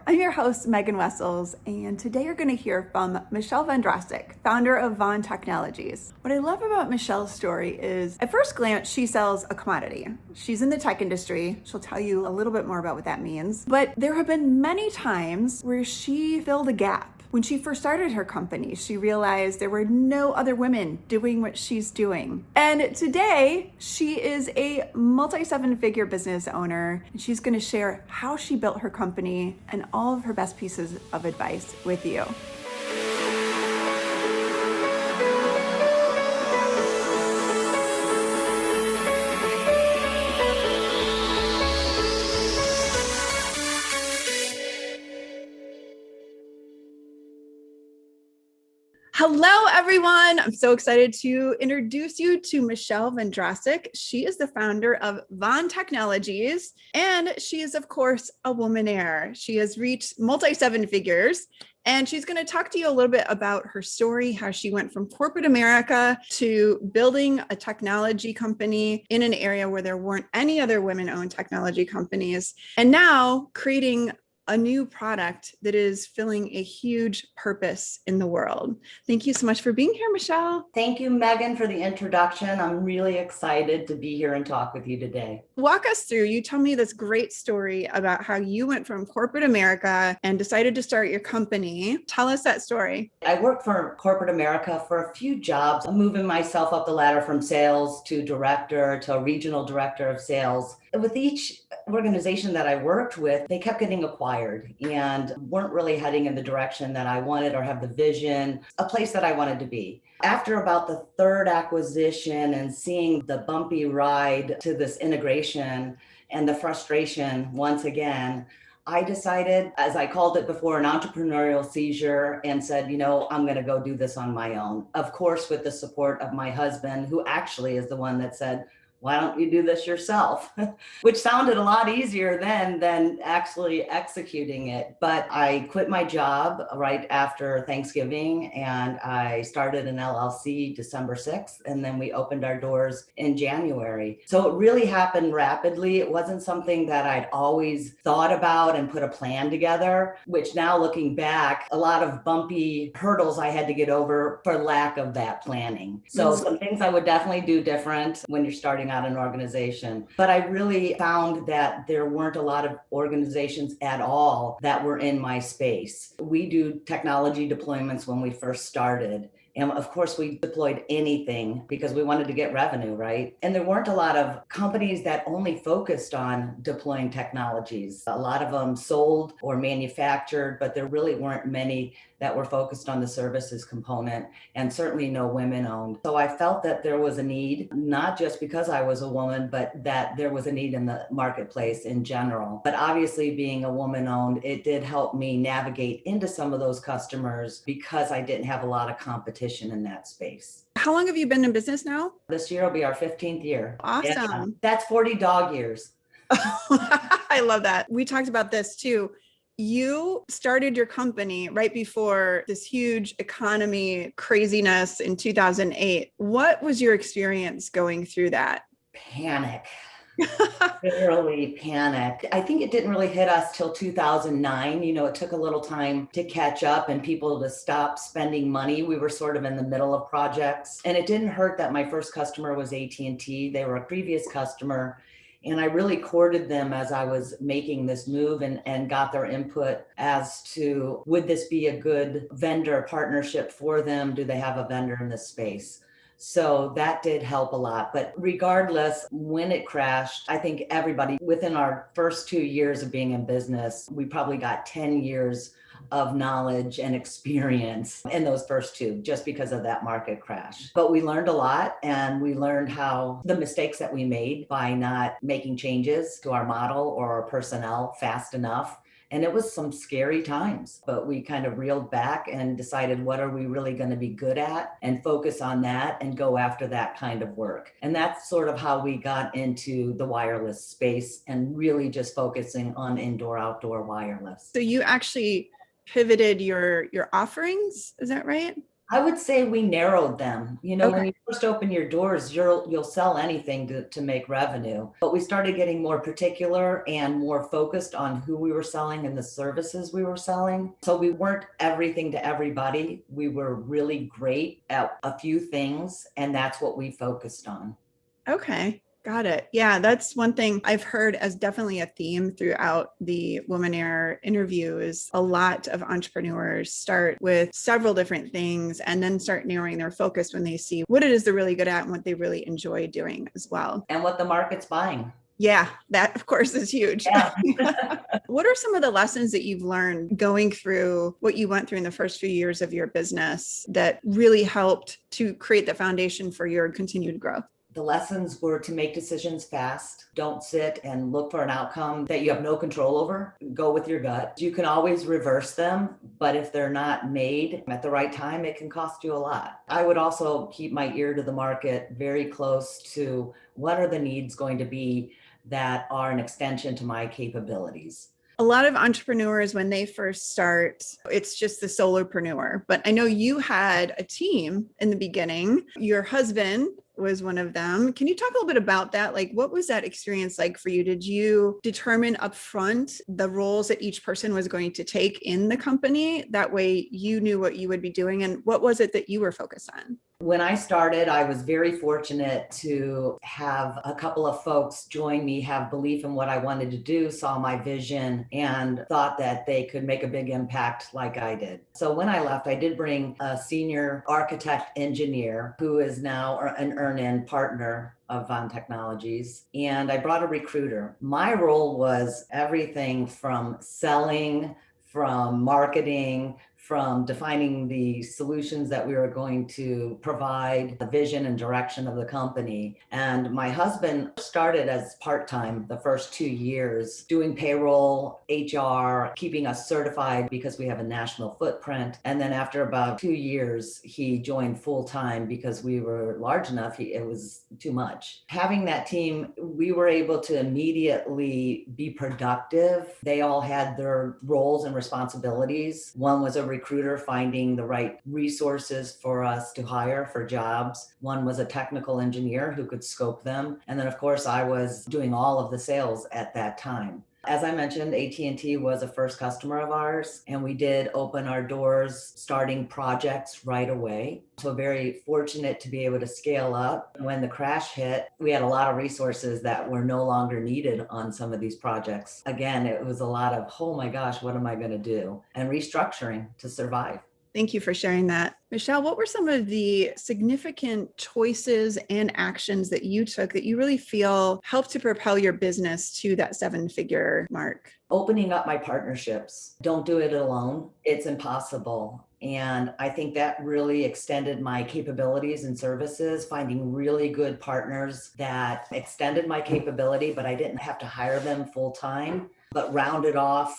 I'm your host, Megan Wessels, and today you're going to hear from Michelle Vondrasek, founder of Von Technologies. What I love about Michelle's story is, at first glance, she sells a commodity. She's in the tech industry. She'll tell you a little bit more about what that means. But there have been many times where she filled a gap. When she first started her company, she realized there were no other women doing what she's doing. And today, she is a multi-seven-figure business owner, and she's going to share how she built her company and all of her best pieces of advice with you. Hello, everyone. I'm so excited to introduce you to Michelle Vondrasek. She is the founder of Von Technologies, and she is, of course, a WOMXNAIRE. She has reached multi-seven figures, and she's going to talk to you a little bit about her story, how she went from corporate America to building a technology company in an area where there weren't any other women-owned technology companies, and now creating a new product that is filling a huge purpose in the world. Thank you so much for being here, Michelle. Thank you, Megan, for the introduction. I'm really excited to be here and talk with you today. Walk us through, you tell me this great story about how you went from corporate America and decided to start your company. Tell us that story. I worked for corporate America for a few jobs, moving myself up the ladder from sales to director to regional director of sales. With each organization that I worked with, they kept getting acquired and weren't really heading in the direction that I wanted or have the vision, a place that I wanted to be. After about the third acquisition and seeing the bumpy ride to this integration and the frustration once again, I decided, as I called it before, an entrepreneurial seizure, and said, I'm going to go do this on my own. Of course, with the support of my husband, who actually is the one that said, why don't you do this yourself? Which sounded a lot easier then than actually executing it. But I quit my job right after Thanksgiving and I started an LLC December 6th. And then we opened our doors in January. So it really happened rapidly. It wasn't something that I'd always thought about and put a plan together, which now looking back, a lot of bumpy hurdles I had to get over for lack of that planning. So some things I would definitely do different when you're starting out an organization. But I really found that there weren't a lot of organizations at all that were in my space. We do technology deployments when we first started. And of course, we deployed anything because we wanted to get revenue, right? And there weren't a lot of companies that only focused on deploying technologies. A lot of them sold or manufactured, but there really weren't many that were focused on the services component, and certainly no women owned. So I felt that there was a need, not just because I was a woman, but that there was a need in the marketplace in general. But obviously being a woman owned, it did help me navigate into some of those customers because I didn't have a lot of competition in that space. How long have you been in business now? This year will be our 15th year. Awesome. That's 40 dog years. I love that. We talked about this too. You started your company right before this huge economy craziness in 2008. What was your experience going through that? Panic. Literally panic. I think it didn't really hit us till 2009. It took a little time to catch up and people to stop spending money. We were sort of in the middle of projects, and it didn't hurt that my first customer was AT&T. They were a previous customer. And I really courted them as I was making this move and got their input as to, would this be a good vendor partnership for them? Do they have a vendor in this space? So that did help a lot. But regardless, when it crashed, I think everybody within our first 2 years of being in business, we probably got 10 years of knowledge and experience in those first two, just because of that market crash. But we learned a lot, and we learned how the mistakes that we made by not making changes to our model or our personnel fast enough. And it was some scary times, but we kind of reeled back and decided, what are we really going to be good at, and focus on that and go after that kind of work. And that's sort of how we got into the wireless space and really just focusing on indoor, outdoor wireless. So you actually pivoted your offerings, is that right? I would say we narrowed them. You know, when Okay. you first open your doors, you'll sell anything to make revenue. But we started getting more particular and more focused on who we were selling and the services we were selling. So we weren't everything to everybody. We were really great at a few things, and that's what we focused on. Okay. Got it. Yeah, that's one thing I've heard as definitely a theme throughout the WOMXNAIRE interviews. A lot of entrepreneurs start with several different things and then start narrowing their focus when they see what it is they're really good at and what they really enjoy doing as well. And what the market's buying. Yeah, that of course is huge. Yeah. What are some of the lessons that you've learned going through what you went through in the first few years of your business that really helped to create the foundation for your continued growth? The lessons were to make decisions fast. Don't sit and look for an outcome that you have no control over. Go with your gut. You can always reverse them, but if they're not made at the right time, it can cost you a lot. I would also keep my ear to the market, very close to what are the needs going to be that are an extension to my capabilities. A lot of entrepreneurs, when they first start, it's just the solopreneur. But I know you had a team in the beginning. Your husband was one of them. Can you talk a little bit about that? Like, what was that experience like for you? Did you determine upfront the roles that each person was going to take in the company? That way you knew what you would be doing. And what was it that you were focused on? When I started, I was very fortunate to have a couple of folks join me, have belief in what I wanted to do, saw my vision, and thought that they could make a big impact like I did. So when I left, I did bring a senior architect engineer who is now an earn-in partner of Von Technologies. And I brought a recruiter. My role was everything from selling, from marketing, from defining the solutions that we were going to provide, the vision and direction of the company. And my husband started as part-time the first 2 years, doing payroll, HR, keeping us certified because we have a national footprint. And then after about 2 years, he joined full-time because we were large enough, it was too much. Having that team, we were able to immediately be productive. They all had their roles and responsibilities. One was a recruiter finding the right resources for us to hire for jobs. One was a technical engineer who could scope them. And then of course I was doing all of the sales at that time. As I mentioned, AT&T was a first customer of ours, and we did open our doors starting projects right away. So very fortunate to be able to scale up. When the crash hit, we had a lot of resources that were no longer needed on some of these projects. Again, it was a lot of, oh my gosh, what am I going to do? And restructuring to survive. Thank you for sharing that. Michelle, what were some of the significant choices and actions that you took that you really feel helped to propel your business to that 7-figure mark? Opening up my partnerships. Don't do it alone. It's impossible. And I think that really extended my capabilities and services, finding really good partners that extended my capability, but I didn't have to hire them full time, but rounded off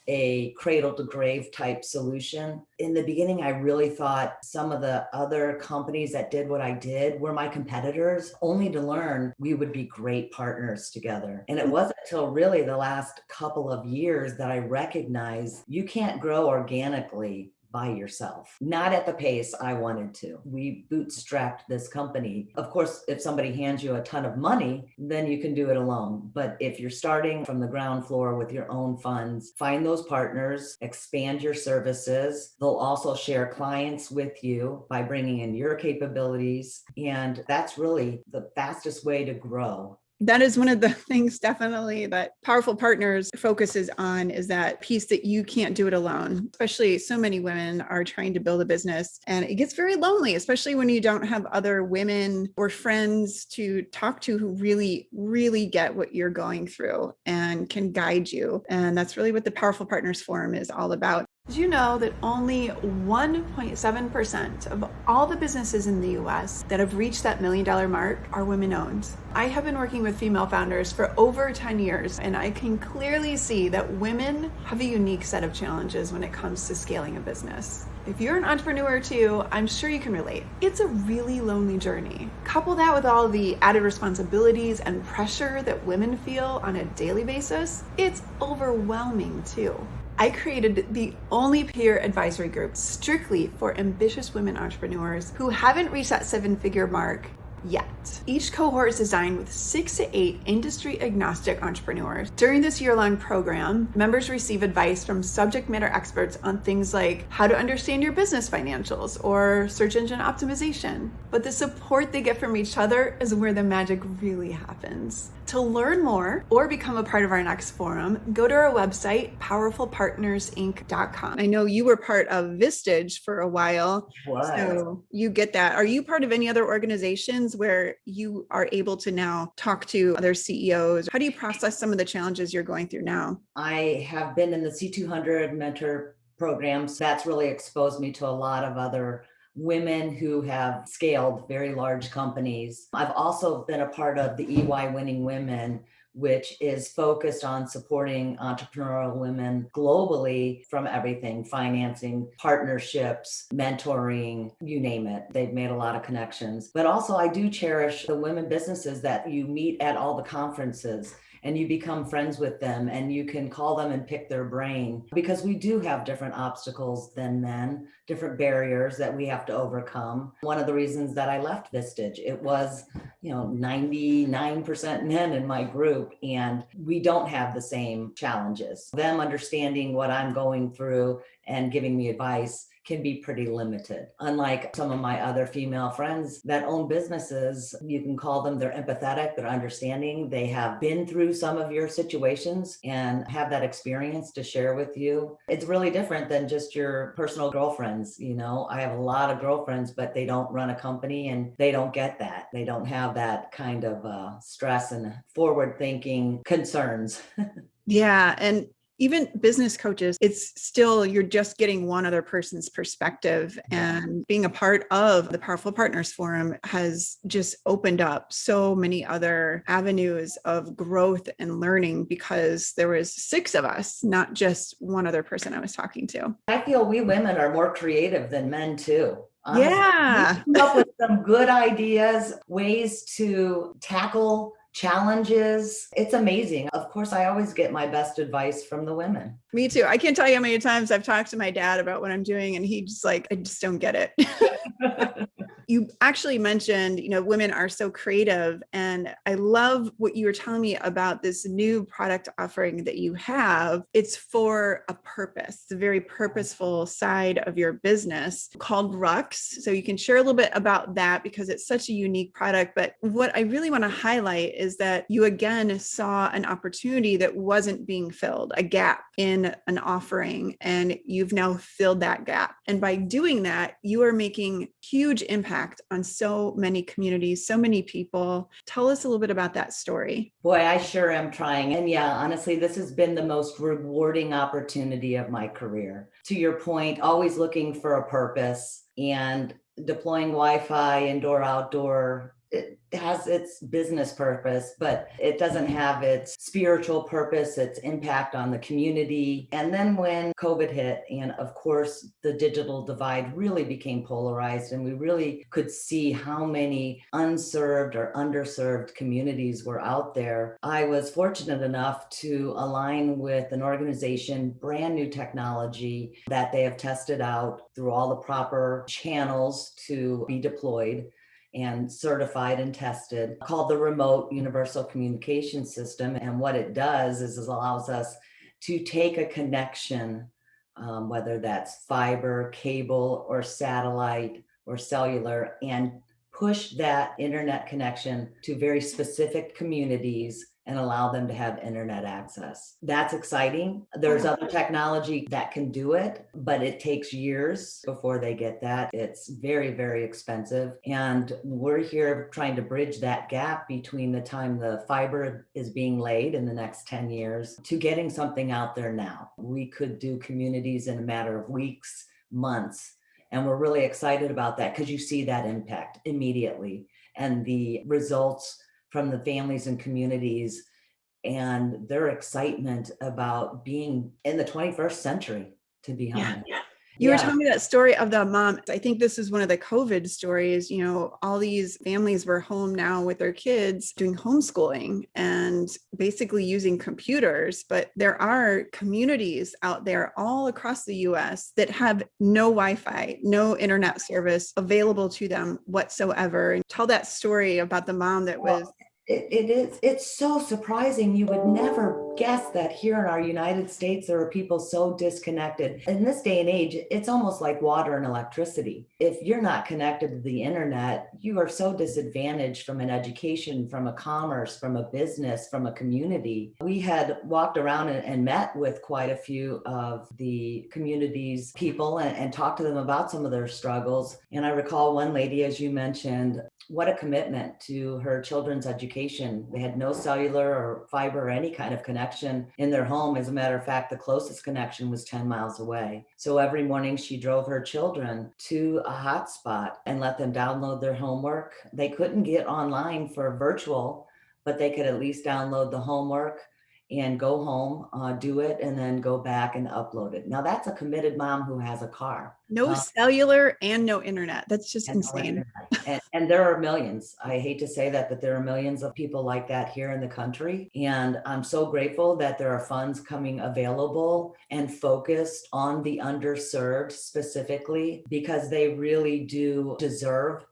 a cradle to grave type solution. In the beginning, I really thought some of the other companies that did what I did were my competitors, only to learn we would be great partners together. And it wasn't until really the last couple of years that I recognized you can't grow organically by yourself, not at the pace I wanted to. We bootstrapped this company. Of course, if somebody hands you a ton of money, then you can do it alone. But if you're starting from the ground floor with your own funds, find those partners, expand your services. They'll also share clients with you by bringing in your capabilities. And that's really the fastest way to grow. That is one of the things definitely that Powerful Partners focuses on, is that piece that you can't do it alone. Especially so many women are trying to build a business and it gets very lonely, especially when you don't have other women or friends to talk to who really, really get what you're going through and can guide you. And that's really what the Powerful Partners Forum is all about. Did you know that only 1.7% of all the businesses in the US that have reached that $1 million mark are women-owned? I have been working with female founders for over 10 years, and I can clearly see that women have a unique set of challenges when it comes to scaling a business. If you're an entrepreneur too, I'm sure you can relate. It's a really lonely journey. Couple that with all the added responsibilities and pressure that women feel on a daily basis, it's overwhelming too. I created the only peer advisory group strictly for ambitious women entrepreneurs who haven't reached that 7-figure mark yet. Each cohort is designed with 6 to 8 industry agnostic entrepreneurs. During this year-long program, members receive advice from subject matter experts on things like how to understand your business financials or search engine optimization. But the support they get from each other is where the magic really happens. To learn more or become a part of our next forum, go to our website, powerfulpartnersinc.com. I know you were part of Vistage for a while, so you get that. Are you part of any other organizations where you are able to now talk to other CEOs? How do you process some of the challenges you're going through now? I have been in the C200 mentor programs. That's really exposed me to a lot of other women who have scaled very large companies. I've also been a part of the EY Winning Women, which is focused on supporting entrepreneurial women globally from everything, financing, partnerships, mentoring, you name it. They've made a lot of connections. But also I do cherish the women businesses that you meet at all the conferences and you become friends with them and you can call them and pick their brain, because we do have different obstacles than men, different barriers that we have to overcome. One of the reasons that I left Vistage, it was 99% men in my group, and we don't have the same challenges. Them understanding what I'm going through and giving me advice can be pretty limited. Unlike some of my other female friends that own businesses, you can call them, they're empathetic, they're understanding, they have been through some of your situations and have that experience to share with you. It's really different than just your personal girlfriends. I have a lot of girlfriends, but they don't run a company and they don't get that. They don't have that kind of stress and forward thinking concerns. Yeah. And even business coaches, it's still, you're just getting one other person's perspective. And being a part of the Powerful Partners Forum has just opened up so many other avenues of growth and learning, because there was 6 of us, not just one other person I was talking to. I feel we women are more creative than men too. Honestly. Yeah. We come up with some good ideas, ways to tackle challenges. It's amazing. Of course, I always get my best advice from the women. Me too. I can't tell you how many times I've talked to my dad about what I'm doing, and he's just like, I just don't get it. You actually mentioned, women are so creative. And I love what you were telling me about this new product offering that you have. It's for a purpose. It's a very purposeful side of your business called Rux. So you can share a little bit about that, because it's such a unique product. But what I really want to highlight is that you again saw an opportunity that wasn't being filled, a gap in an offering, and you've now filled that gap. And by doing that, you are making huge impact on so many communities, so many people. Tell us a little bit about that story. Boy, I sure am trying. And yeah, honestly, this has been the most rewarding opportunity of my career. To your point, always looking for a purpose and deploying Wi-Fi, indoor, outdoor. It has its business purpose, but it doesn't have its spiritual purpose, its impact on the community. And then when COVID hit, and of course, the digital divide really became polarized, and we really could see how many unserved or underserved communities were out there. I was fortunate enough to align with an organization, brand new technology that they have tested out through all the proper channels to be deployed and certified and tested, called the Remote Universal Communication System. And what it does is it allows us to take a connection, whether that's fiber, cable, or satellite or cellular, and push that internet connection to very specific communities and allow them to have internet access. That's exciting. There's other technology that can do it, but it takes years before they get that. It's very, very expensive. And we're here trying to bridge that gap between the time the fiber is being laid in the next 10 years to getting something out there now. We could do communities in a matter of weeks, months. And we're really excited about that because you see that impact immediately and the results from the families and communities and their excitement about being in the 21st century, to be honest. You were Yeah. telling me that story of the mom. I think this is one of the COVID stories. All these families were home now with their kids doing homeschooling and basically using computers. But there are communities out there all across the US that have no Wi-Fi, no internet service available to them whatsoever. And tell that story about the mom that was. It's so surprising. You would never guess that here in our United States, there are people so disconnected. In this day and age, it's almost like water and electricity. If you're not connected to the internet, you are so disadvantaged from an education, from a commerce, from a business, from a community. We had walked around and met with quite a few of the community's people and talked to them about some of their struggles. And I recall one lady, as you mentioned, what a commitment to her children's education. They had no cellular or fiber or any kind of connection in their home. As a matter of fact, the closest connection was 10 miles away. So every morning she drove her children to a hotspot and let them download their homework. They couldn't get online for virtual, but they could at least download the homework and go home, do it, and then go back and upload it. Now that's a committed mom who has a car. No cellular and no internet. That's just insane. And there are millions. I hate to say that, but there are millions of people like that here in the country. And I'm so grateful that there are funds coming available and focused on the underserved specifically, because they really do deserve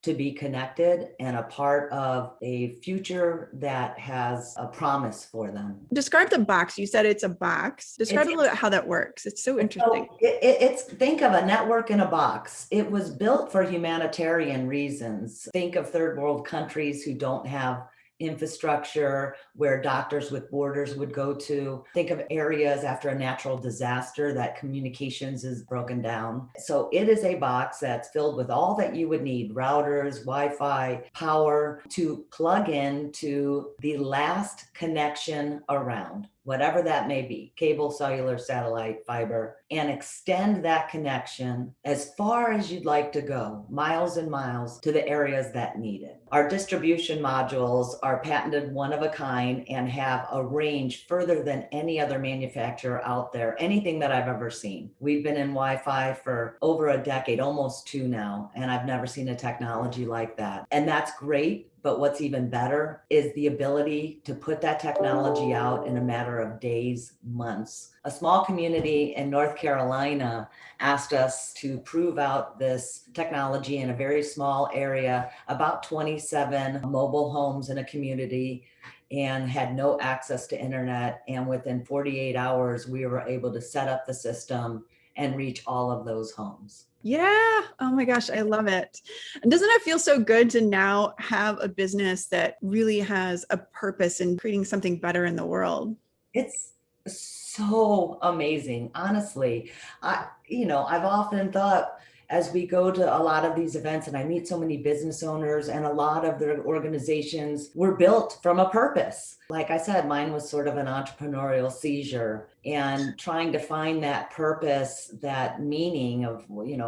to be connected and a part of a future that has a promise for them. Describe the box. You said it's a box. Describe a little bit how that works. It's so interesting. So it's think of a network in a box. It was built for humanitarian reasons. Think of third world countries who don't have infrastructure where Doctors with Borders would go to. Think of areas after a natural disaster that communications is broken down. So it is a box that's filled with all that you would need: routers, Wi-Fi, power, to plug in to the last connection around, whatever that may be, cable, cellular, satellite, fiber, and extend that connection as far as you'd like to go, miles and miles, to the areas that need it. Our distribution modules are patented, one of a kind, and have a range further than any other manufacturer out there, anything that I've ever seen. We've been in Wi-Fi for over a decade, almost two now, and I've never seen a technology like that. And that's great. But what's even better is the ability to put that technology out in a matter of days, months. A small community in North Carolina asked us to prove out this technology in a very small area, about 27 mobile homes in a community, and had no access to internet. And within 48 hours, we were able to set up the system and reach all of those homes. Yeah. Oh my gosh, I love it. And doesn't it feel so good to now have a business that really has a purpose in creating something better in the world? It's so amazing. Honestly, I've often thought, as we go to a lot of these events and I meet so many business owners, and a lot of their organizations were built from a purpose. Like I said, mine was sort of an entrepreneurial seizure, and trying to find that purpose, that meaning of,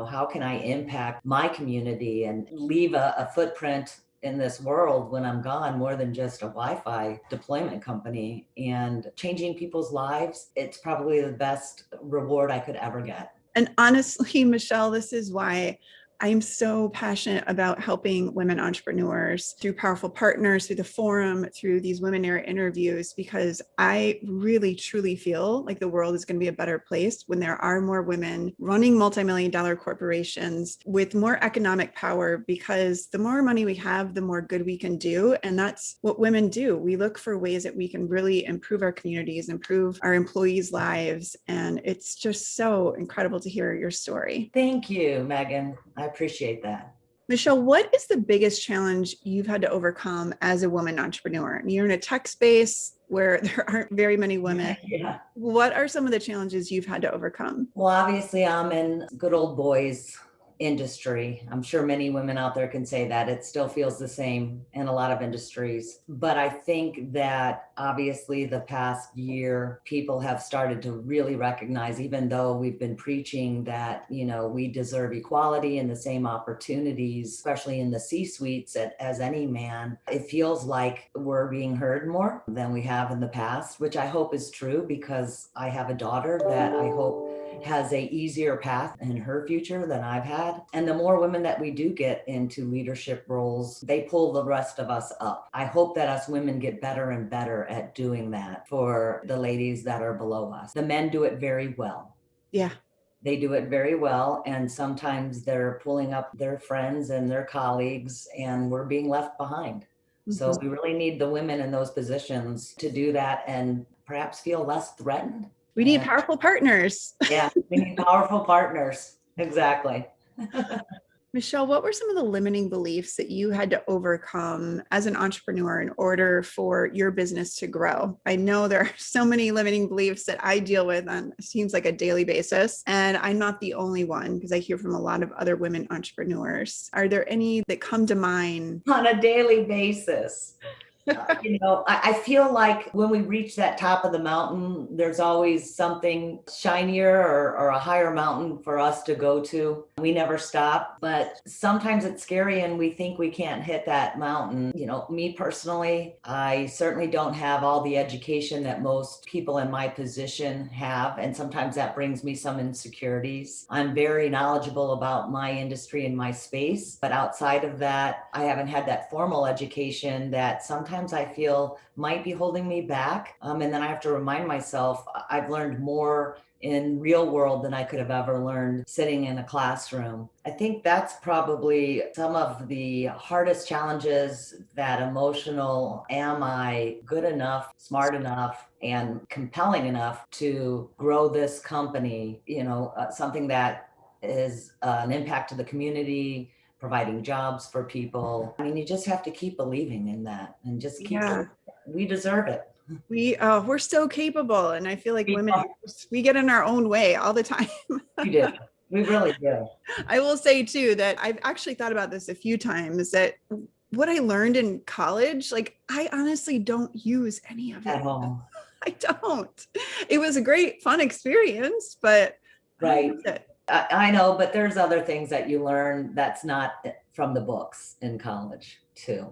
how can I impact my community and leave a footprint in this world when I'm gone, more than just a Wi-Fi deployment company, and changing people's lives. It's probably the best reward I could ever get. And honestly, Michelle, this is why I'm so passionate about helping women entrepreneurs through Powerful Partners, through the forum, through these WOMXNAIRE interviews, because I really, truly feel like the world is going to be a better place when there are more women running multi-million-dollar corporations with more economic power, because the more money we have, the more good we can do. And that's what women do. We look for ways that we can really improve our communities, improve our employees' lives. And it's just so incredible to hear your story. Thank you, Megan. I appreciate that. Michelle, what is the biggest challenge you've had to overcome as a woman entrepreneur? You're in a tech space where there aren't very many women. Yeah. What are some of the challenges you've had to overcome? Well, obviously, I'm in good old boys industry. I'm sure many women out there can say that. It still feels the same in a lot of industries. But I think that obviously the past year, people have started to really recognize, even though we've been preaching that, we deserve equality and the same opportunities, especially in the C-suites as any man, it feels like we're being heard more than we have in the past, which I hope is true, because I have a daughter that I hope has a easier path in her future than I've had. And the more women that we do get into leadership roles, they pull the rest of us up. I hope that us women get better and better at doing that for the ladies that are below us. The men do it very well. Yeah. They do it very well. And sometimes they're pulling up their friends and their colleagues, and we're being left behind. So we really need the women in those positions to do that and perhaps feel less threatened. We need powerful partners. Yeah, we need powerful partners. Exactly. Michelle, what were some of the limiting beliefs that you had to overcome as an entrepreneur in order for your business to grow? I know there are so many limiting beliefs that I deal with on, it seems like, a daily basis, and I'm not the only one because I hear from a lot of other women entrepreneurs. Are there any that come to mind? On a daily basis. I feel like when we reach that top of the mountain, there's always something shinier or a higher mountain for us to go to. We never stop, but sometimes it's scary and we think we can't hit that mountain. Me personally, I certainly don't have all the education that most people in my position have. And sometimes that brings me some insecurities. I'm very knowledgeable about my industry and my space, but outside of that, I haven't had that formal education that sometimes I feel might be holding me back. And then I have to remind myself I've learned more in real world than I could have ever learned sitting in a classroom. I think that's probably some of the hardest challenges, that emotional, am I good enough, smart enough, and compelling enough to grow this company, something that is an impact to the community, providing jobs for people. I mean, you just have to keep believing in that and just keep, we deserve it. We're so capable. And I feel like women, we get in our own way all the time. We do. We really do. I will say too, that I've actually thought about this a few times, that what I learned in college, I honestly don't use any of it at home. I don't. It was a great, fun experience, but right. I know, but there's other things that you learn that's not from the books in college too.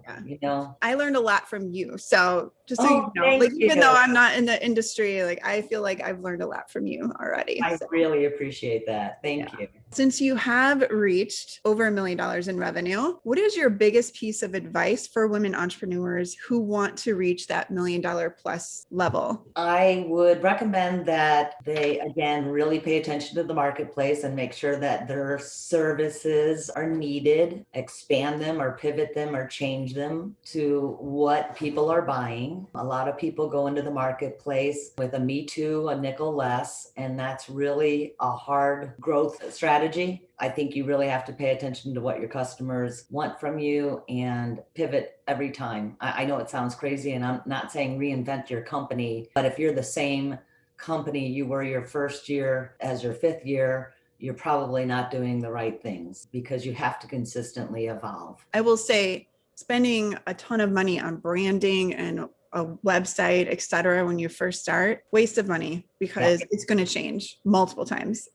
I learned a lot from you. So just so even though I'm not in the industry, I feel like I've learned a lot from you already. I really appreciate that. Thank you. Since you have reached over $1 million in revenue, what is your biggest piece of advice for women entrepreneurs who want to reach that $1 million plus level? I would recommend that they, again, really pay attention to the marketplace and make sure that their services are needed, expand them or pivot them or change them to what people are buying. A lot of people go into the marketplace with a me too, a nickel less, and that's really a hard growth strategy. I think you really have to pay attention to what your customers want from you and pivot every time. I know it sounds crazy, and I'm not saying reinvent your company, but if you're the same company you were your first year as your fifth year, you're probably not doing the right things, because you have to consistently evolve. I will say, spending a ton of money on branding and a website, et cetera, when you first start, waste of money, because it's going to change multiple times.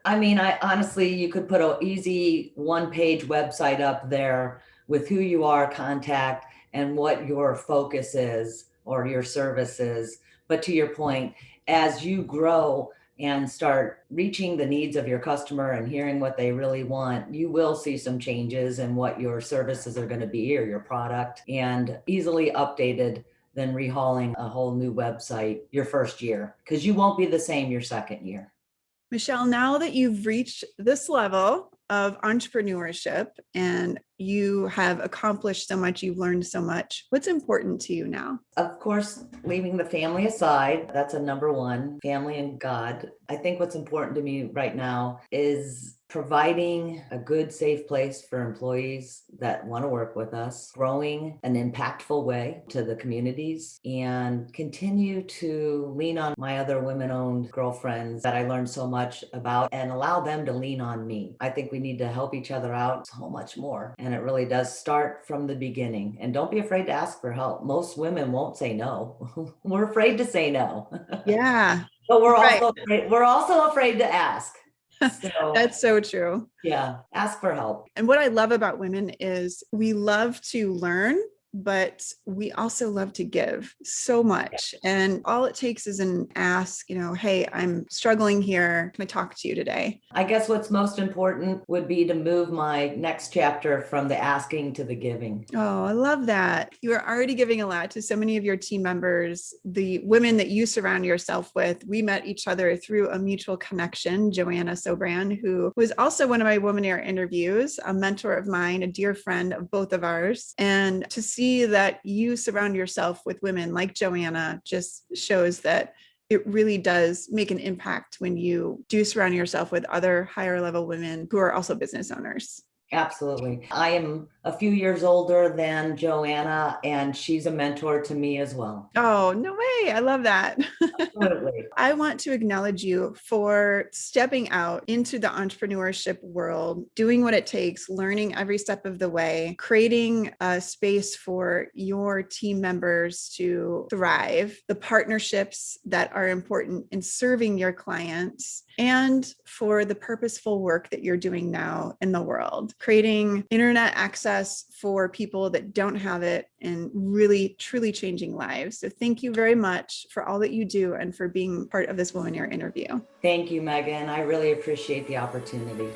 I mean, honestly, you could put an easy one-page website up there with who you are, contact, and what your focus is or your service is. But to your point, as you grow and start reaching the needs of your customer and hearing what they really want, you will see some changes in what your services are going to be or your product, and easily updated than rehauling a whole new website your first year, because you won't be the same your second year. Michelle, now that you've reached this level of entrepreneurship and you have accomplished so much, you've learned so much, what's important to you now? Of course, leaving the family aside, that's a number one, family and God. I think what's important to me right now is providing a good, safe place for employees that want to work with us, growing an impactful way to the communities, and continue to lean on my other women-owned girlfriends that I learned so much about, and allow them to lean on me. I think we need to help each other out so much more. And it really does start from the beginning. And don't be afraid to ask for help. Most women won't say no. We're afraid to say no. Yeah. But we're also afraid to ask. So, that's so true. Yeah. Ask for help. And what I love about women is we love to learn, but we also love to give so much. And all it takes is an ask, hey, I'm struggling here. Can I talk to you today? I guess what's most important would be to move my next chapter from the asking to the giving. Oh, I love that. You are already giving a lot to so many of your team members, the women that you surround yourself with. We met each other through a mutual connection, Joanna Sobran, who was also one of my WOMXNAIRE interviews, a mentor of mine, a dear friend of both of ours. And to see that you surround yourself with women like Joanna just shows that it really does make an impact when you do surround yourself with other higher level women who are also business owners. Absolutely. I am a few years older than Joanna, and she's a mentor to me as well. Oh, no way. I love that. Absolutely. I want to acknowledge you for stepping out into the entrepreneurship world, doing what it takes, learning every step of the way, creating a space for your team members to thrive, the partnerships that are important in serving your clients, and for the purposeful work that you're doing now in the world, creating internet access for people that don't have it and really, truly changing lives. So thank you very much for all that you do and for being part of this WOMXNAIRE interview. Thank you, Megan. I really appreciate the opportunity.